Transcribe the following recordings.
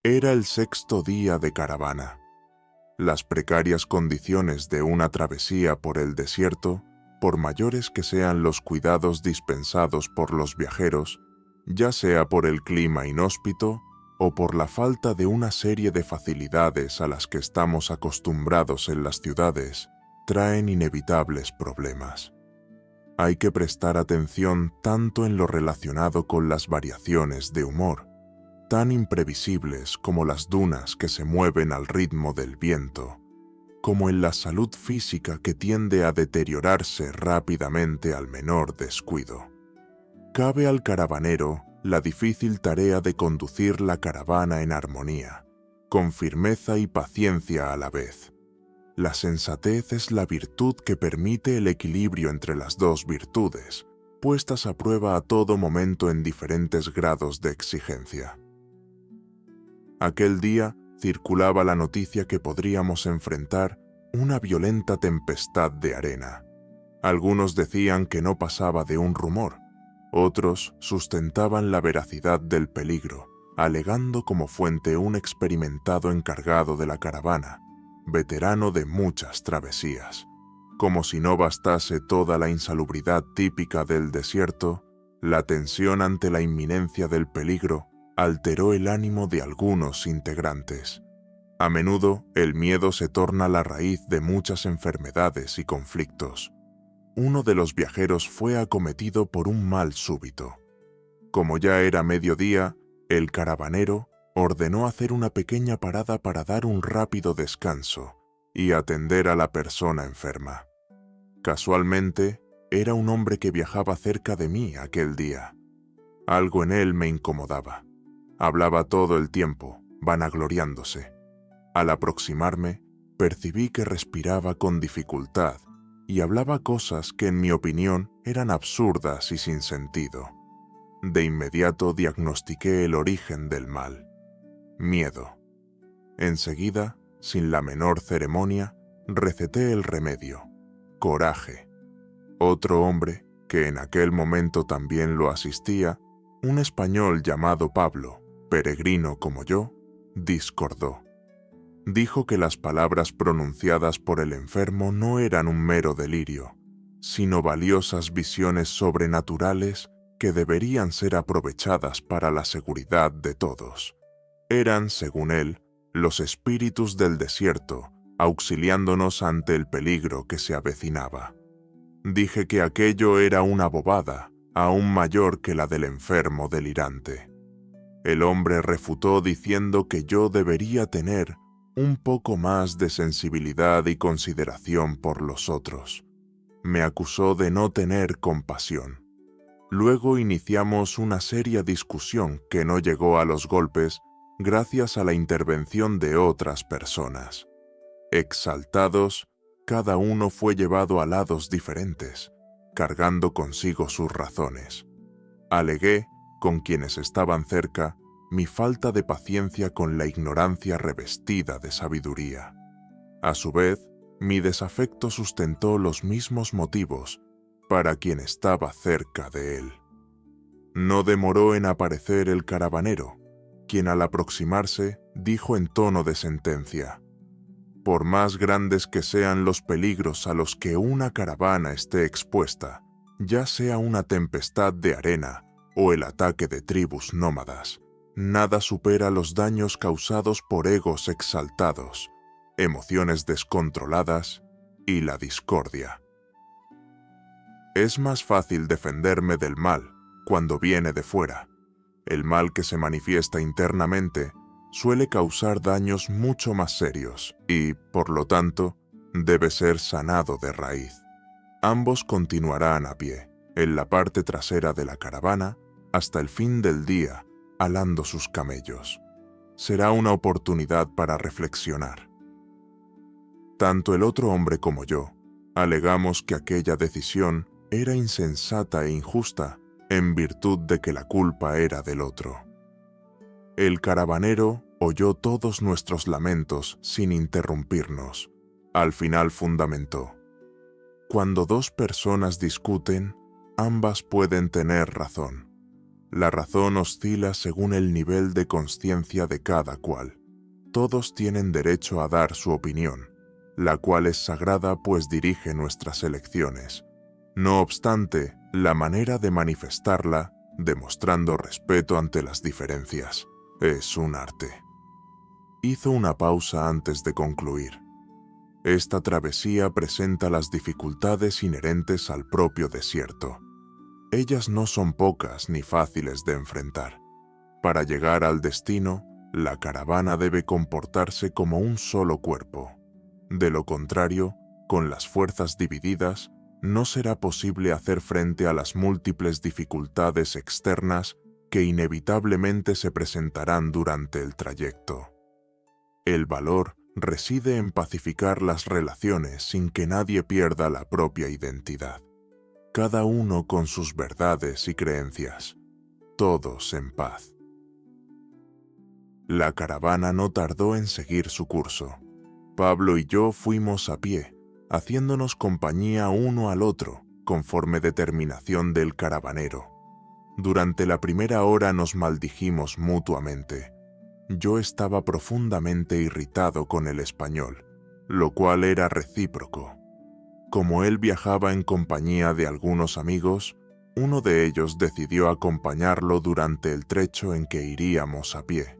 Era el sexto día de caravana. Las precarias condiciones de una travesía por el desierto, por mayores que sean los cuidados dispensados por los viajeros, ya sea por el clima inhóspito o por la falta de una serie de facilidades a las que estamos acostumbrados en las ciudades, traen inevitables problemas. Hay que prestar atención tanto en lo relacionado con las variaciones de humor, tan imprevisibles como las dunas que se mueven al ritmo del viento, como en la salud física que tiende a deteriorarse rápidamente al menor descuido. Cabe al caravanero la difícil tarea de conducir la caravana en armonía, con firmeza y paciencia a la vez. La sensatez es la virtud que permite el equilibrio entre las dos virtudes, puestas a prueba a todo momento en diferentes grados de exigencia. Aquel día circulaba la noticia que podríamos enfrentar una violenta tempestad de arena. Algunos decían que no pasaba de un rumor, otros sustentaban la veracidad del peligro, alegando como fuente un experimentado encargado de la caravana, veterano de muchas travesías. Como si no bastase toda la insalubridad típica del desierto, la tensión ante la inminencia del peligro alteró el ánimo de algunos integrantes. A menudo, el miedo se torna la raíz de muchas enfermedades y conflictos. Uno de los viajeros fue acometido por un mal súbito. Como ya era mediodía, el caravanero ordenó hacer una pequeña parada para dar un rápido descanso y atender a la persona enferma. Casualmente, era un hombre que viajaba cerca de mí aquel día. Algo en él me incomodaba. Hablaba todo el tiempo, vanagloriándose. Al aproximarme, percibí que respiraba con dificultad y hablaba cosas que en mi opinión eran absurdas y sin sentido. De inmediato diagnostiqué el origen del mal: miedo. Enseguida, sin la menor ceremonia, receté el remedio: coraje. Otro hombre, que en aquel momento también lo asistía, un español llamado Pablo, peregrino como yo, discordó. Dijo que las palabras pronunciadas por el enfermo no eran un mero delirio, sino valiosas visiones sobrenaturales que deberían ser aprovechadas para la seguridad de todos. Eran, según él, los espíritus del desierto, auxiliándonos ante el peligro que se avecinaba. Dije que aquello era una bobada, aún mayor que la del enfermo delirante. El hombre refutó diciendo que yo debería tener un poco más de sensibilidad y consideración por los otros. Me acusó de no tener compasión. Luego iniciamos una seria discusión que no llegó a los golpes gracias a la intervención de otras personas. Exaltados, cada uno fue llevado a lados diferentes, cargando consigo sus razones. Alegué, con quienes estaban cerca, mi falta de paciencia con la ignorancia revestida de sabiduría. A su vez, mi desafecto sustentó los mismos motivos para quien estaba cerca de él. No demoró en aparecer el caravanero, quien al aproximarse dijo en tono de sentencia: por más grandes que sean los peligros a los que una caravana esté expuesta, ya sea una tempestad de arena o el ataque de tribus nómadas, nada supera los daños causados por egos exaltados, emociones descontroladas y la discordia. Es más fácil defenderme del mal cuando viene de fuera. El mal que se manifiesta internamente suele causar daños mucho más serios y, por lo tanto, debe ser sanado de raíz. Ambos continuarán a pie, en la parte trasera de la caravana, hasta el fin del día, alando sus camellos. Será una oportunidad para reflexionar. Tanto el otro hombre como yo alegamos que aquella decisión era insensata e injusta en virtud de que la culpa era del otro. El caravanero oyó todos nuestros lamentos sin interrumpirnos. Al final fundamentó: cuando dos personas discuten, ambas pueden tener razón. La razón oscila según el nivel de conciencia de cada cual. Todos tienen derecho a dar su opinión, la cual es sagrada pues dirige nuestras elecciones. No obstante, la manera de manifestarla, demostrando respeto ante las diferencias, es un arte. Hizo una pausa antes de concluir. Esta travesía presenta las dificultades inherentes al propio desierto. Ellas no son pocas ni fáciles de enfrentar. Para llegar al destino, la caravana debe comportarse como un solo cuerpo. De lo contrario, con las fuerzas divididas, no será posible hacer frente a las múltiples dificultades externas que inevitablemente se presentarán durante el trayecto. El valor reside en pacificar las relaciones sin que nadie pierda la propia identidad. Cada uno con sus verdades y creencias, todos en paz. La caravana no tardó en seguir su curso. Pablo y yo fuimos a pie, haciéndonos compañía uno al otro, conforme determinación del caravanero. Durante la primera hora nos maldijimos mutuamente. Yo estaba profundamente irritado con el español, lo cual era recíproco. Como él viajaba en compañía de algunos amigos, uno de ellos decidió acompañarlo durante el trecho en que iríamos a pie.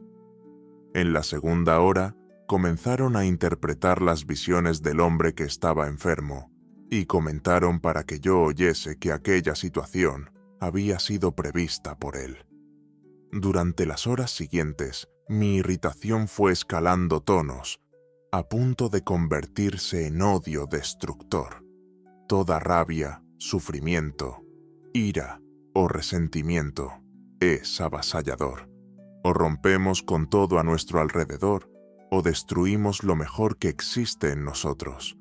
En la segunda hora, comenzaron a interpretar las visiones del hombre que estaba enfermo, y comentaron para que yo oyese que aquella situación había sido prevista por él. Durante las horas siguientes, mi irritación fue escalando tonos, a punto de convertirse en odio destructor. Toda rabia, sufrimiento, ira o resentimiento es avasallador. O rompemos con todo a nuestro alrededor, o destruimos lo mejor que existe en nosotros.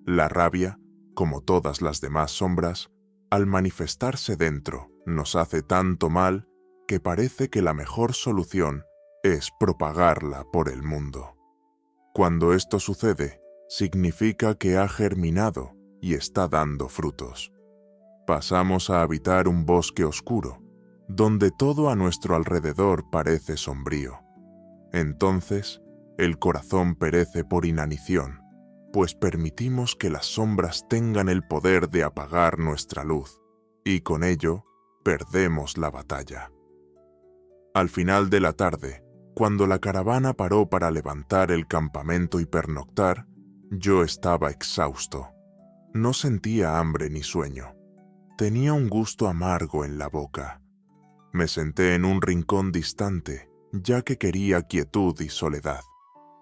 La rabia, como todas las demás sombras, al manifestarse dentro, nos hace tanto mal que parece que la mejor solución es propagarla por el mundo. Cuando esto sucede, significa que ha germinado y está dando frutos. Pasamos a habitar un bosque oscuro, donde todo a nuestro alrededor parece sombrío. Entonces, el corazón perece por inanición, pues permitimos que las sombras tengan el poder de apagar nuestra luz, y con ello, perdemos la batalla. Al final de la tarde, cuando la caravana paró para levantar el campamento y pernoctar, yo estaba exhausto. No sentía hambre ni sueño. Tenía un gusto amargo en la boca. Me senté en un rincón distante, ya que quería quietud y soledad.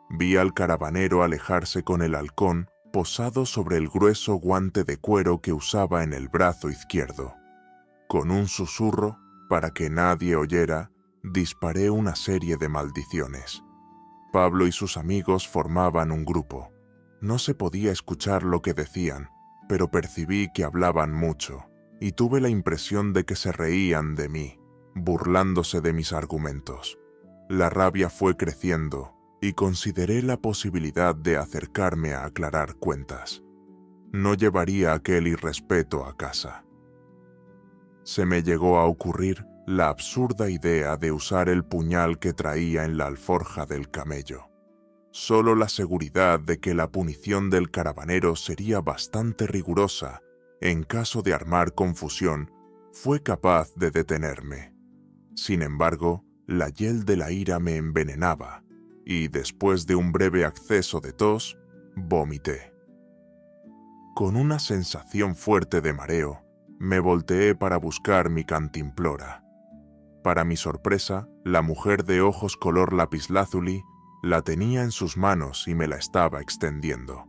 Vi al caravanero alejarse con el halcón posado sobre el grueso guante de cuero que usaba en el brazo izquierdo. Con un susurro, para que nadie oyera, disparé una serie de maldiciones. Pablo y sus amigos formaban un grupo. No se podía escuchar lo que decían, pero percibí que hablaban mucho, y tuve la impresión de que se reían de mí, burlándose de mis argumentos. La rabia fue creciendo, y consideré la posibilidad de acercarme a aclarar cuentas. No llevaría aquel irrespeto a casa. Se me llegó a ocurrir la absurda idea de usar el puñal que traía en la alforja del camello. Solo la seguridad de que la punición del caravanero sería bastante rigurosa en caso de armar confusión fue capaz de detenerme. Sin embargo, la hiel de la ira me envenenaba y, después de un breve acceso de tos, vomité. Con una sensación fuerte de mareo, me volteé para buscar mi cantimplora. Para mi sorpresa, la mujer de ojos color lapislázuli la tenía en sus manos y me la estaba extendiendo.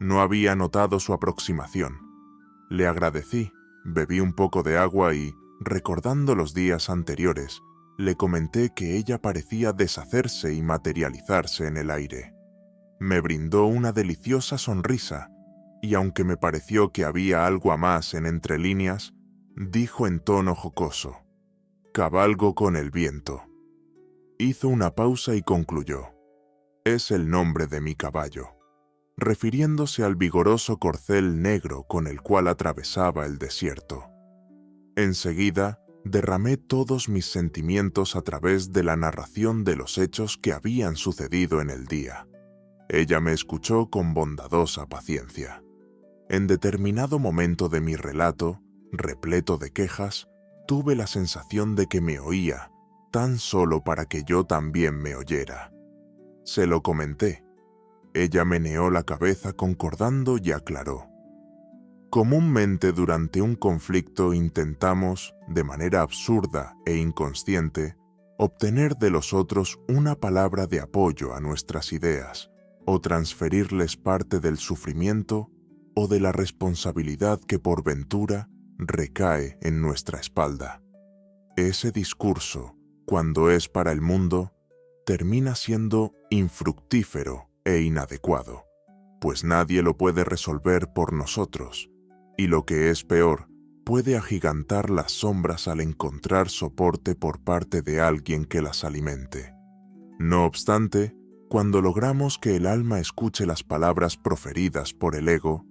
No había notado su aproximación. Le agradecí, bebí un poco de agua y, recordando los días anteriores, le comenté que ella parecía deshacerse y materializarse en el aire. Me brindó una deliciosa sonrisa, y aunque me pareció que había algo a más en entre líneas, dijo en tono jocoso: «Cabalgo con el viento». Hizo una pausa y concluyó: «Es el nombre de mi caballo», refiriéndose al vigoroso corcel negro con el cual atravesaba el desierto. Enseguida, derramé todos mis sentimientos a través de la narración de los hechos que habían sucedido en el día. Ella me escuchó con bondadosa paciencia. En determinado momento de mi relato, repleto de quejas, tuve la sensación de que me oía, tan solo para que yo también me oyera. Se lo comenté. Ella meneó la cabeza concordando y aclaró. Comúnmente durante un conflicto intentamos, de manera absurda e inconsciente, obtener de los otros una palabra de apoyo a nuestras ideas, o transferirles parte del sufrimiento o de la responsabilidad que por ventura recae en nuestra espalda. Ese discurso, cuando es para el mundo, termina siendo infructífero e inadecuado, pues nadie lo puede resolver por nosotros, y lo que es peor, puede agigantar las sombras al encontrar soporte por parte de alguien que las alimente. No obstante, cuando logramos que el alma escuche las palabras proferidas por el ego,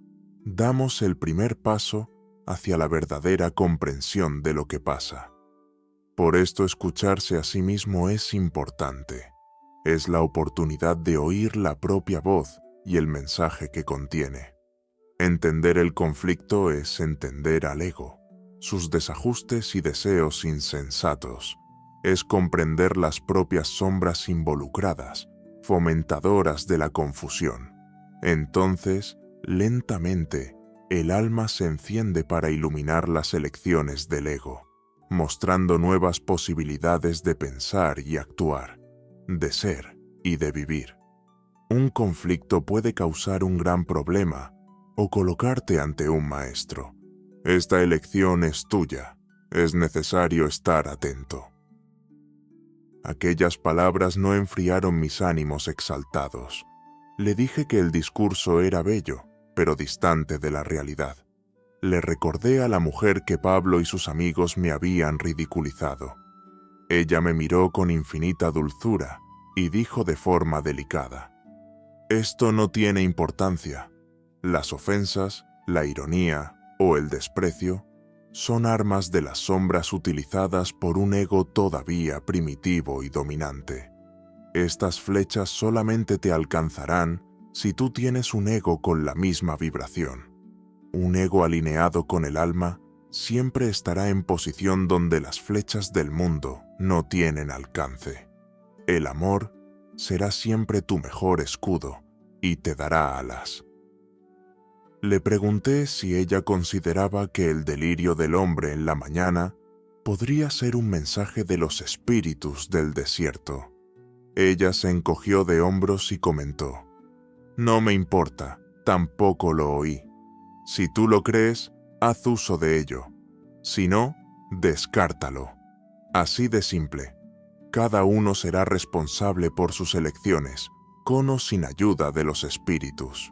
damos el primer paso hacia la verdadera comprensión de lo que pasa. Por esto escucharse a sí mismo es importante. Es la oportunidad de oír la propia voz y el mensaje que contiene. Entender el conflicto es entender al ego, sus desajustes y deseos insensatos. Es comprender las propias sombras involucradas, fomentadoras de la confusión. Entonces, lentamente, el alma se enciende para iluminar las elecciones del ego, mostrando nuevas posibilidades de pensar y actuar, de ser y de vivir. Un conflicto puede causar un gran problema o colocarte ante un maestro. Esta elección es tuya, es necesario estar atento. Aquellas palabras no enfriaron mis ánimos exaltados. Le dije que el discurso era bello, pero distante de la realidad. Le recordé a la mujer que Pablo y sus amigos me habían ridiculizado. Ella me miró con infinita dulzura y dijo de forma delicada: «Esto no tiene importancia. Las ofensas, la ironía o el desprecio son armas de las sombras utilizadas por un ego todavía primitivo y dominante. Estas flechas solamente te alcanzarán si tú tienes un ego con la misma vibración. Un ego alineado con el alma siempre estará en posición donde las flechas del mundo no tienen alcance. El amor será siempre tu mejor escudo y te dará alas». Le pregunté si ella consideraba que el delirio del hombre en la mañana podría ser un mensaje de los espíritus del desierto. Ella se encogió de hombros y comentó: «No me importa, tampoco lo oí. Si tú lo crees, haz uso de ello. Si no, descártalo. Así de simple. Cada uno será responsable por sus elecciones, con o sin ayuda de los espíritus».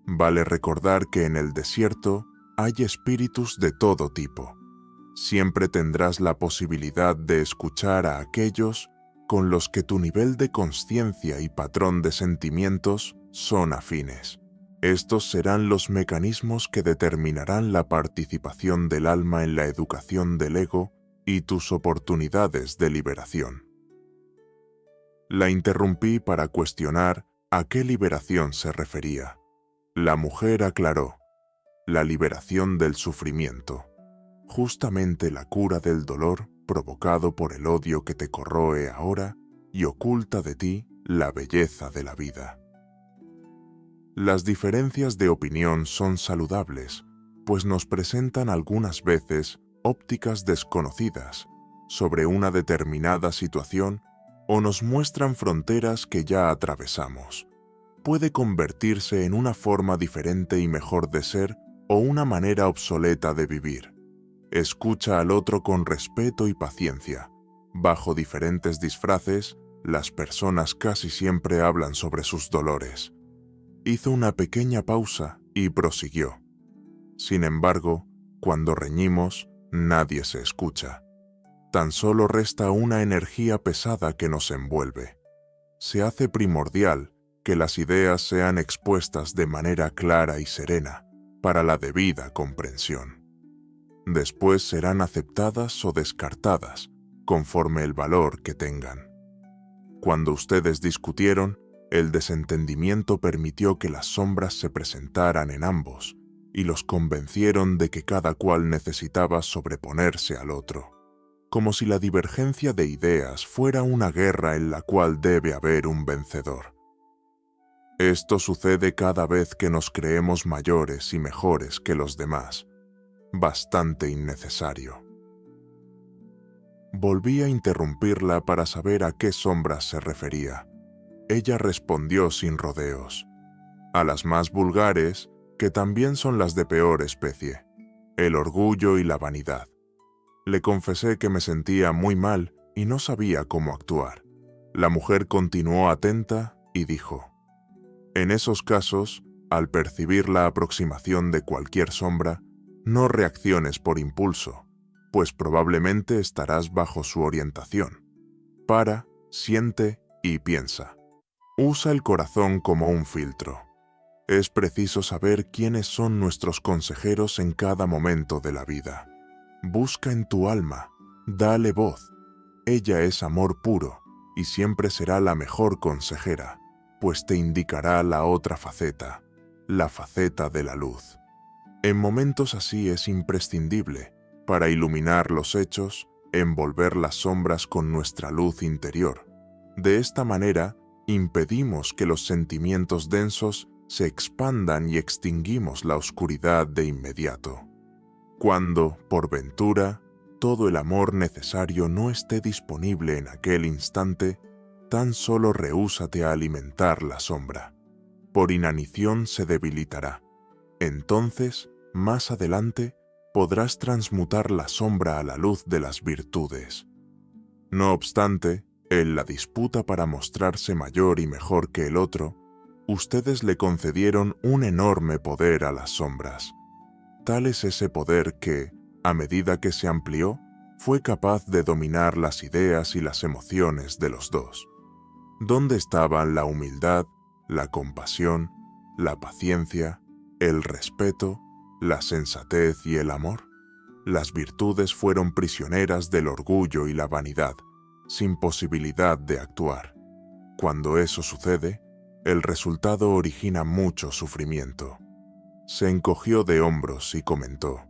Vale recordar que en el desierto hay espíritus de todo tipo. Siempre tendrás la posibilidad de escuchar a aquellos con los que tu nivel de conciencia y patrón de sentimientos son afines. Estos serán los mecanismos que determinarán la participación del alma en la educación del ego y tus oportunidades de liberación. La interrumpí para cuestionar a qué liberación se refería. La mujer aclaró: la liberación del sufrimiento, justamente la cura del dolor provocado por el odio que te corroe ahora y oculta de ti la belleza de la vida. Las diferencias de opinión son saludables, pues nos presentan algunas veces ópticas desconocidas sobre una determinada situación o nos muestran fronteras que ya atravesamos. Puede convertirse en una forma diferente y mejor de ser o una manera obsoleta de vivir. Escucha al otro con respeto y paciencia. Bajo diferentes disfraces, las personas casi siempre hablan sobre sus dolores. Hizo una pequeña pausa y prosiguió: «Sin embargo, cuando reñimos, nadie se escucha. Tan solo resta una energía pesada que nos envuelve. Se hace primordial que las ideas sean expuestas de manera clara y serena para la debida comprensión». Después serán aceptadas o descartadas, conforme el valor que tengan. Cuando ustedes discutieron, el desentendimiento permitió que las sombras se presentaran en ambos y los convencieron de que cada cual necesitaba sobreponerse al otro, como si la divergencia de ideas fuera una guerra en la cual debe haber un vencedor. Esto sucede cada vez que nos creemos mayores y mejores que los demás. Bastante innecesario. Volví a interrumpirla para saber a qué sombras se refería. Ella respondió sin rodeos. A las más vulgares, que también son las de peor especie, el orgullo y la vanidad. Le confesé que me sentía muy mal y no sabía cómo actuar. La mujer continuó atenta y dijo: en esos casos, al percibir la aproximación de cualquier sombra, no reacciones por impulso, pues probablemente estarás bajo su orientación. Para, siente y piensa. Usa el corazón como un filtro. Es preciso saber quiénes son nuestros consejeros en cada momento de la vida. Busca en tu alma, dale voz. Ella es amor puro y siempre será la mejor consejera, pues te indicará la otra faceta, la faceta de la luz. En momentos así es imprescindible, para iluminar los hechos, envolver las sombras con nuestra luz interior. De esta manera, impedimos que los sentimientos densos se expandan y extinguimos la oscuridad de inmediato. Cuando, por ventura, todo el amor necesario no esté disponible en aquel instante, tan solo rehúsate a alimentar la sombra. Por inanición se debilitará. Entonces, más adelante, podrás transmutar la sombra a la luz de las virtudes. No obstante, en la disputa para mostrarse mayor y mejor que el otro, ustedes le concedieron un enorme poder a las sombras. Tal es ese poder que, a medida que se amplió, fue capaz de dominar las ideas y las emociones de los dos. ¿Dónde estaban la humildad, la compasión, la paciencia, el respeto, la sensatez y el amor? Las virtudes fueron prisioneras del orgullo y la vanidad, sin posibilidad de actuar. Cuando eso sucede, el resultado origina mucho sufrimiento. Se encogió de hombros y comentó: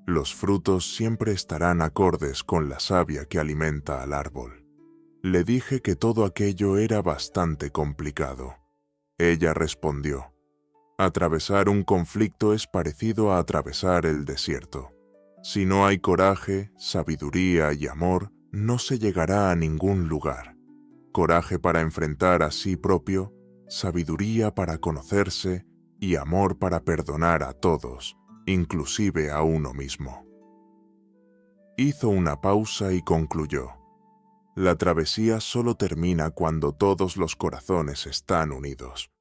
los frutos siempre estarán acordes con la savia que alimenta al árbol. Le dije que todo aquello era bastante complicado. Ella respondió: atravesar un conflicto es parecido a atravesar el desierto. Si no hay coraje, sabiduría y amor, no se llegará a ningún lugar. Coraje para enfrentar a sí propio, sabiduría para conocerse y amor para perdonar a todos, inclusive a uno mismo. Hizo una pausa y concluyó: la travesía solo termina cuando todos los corazones están unidos.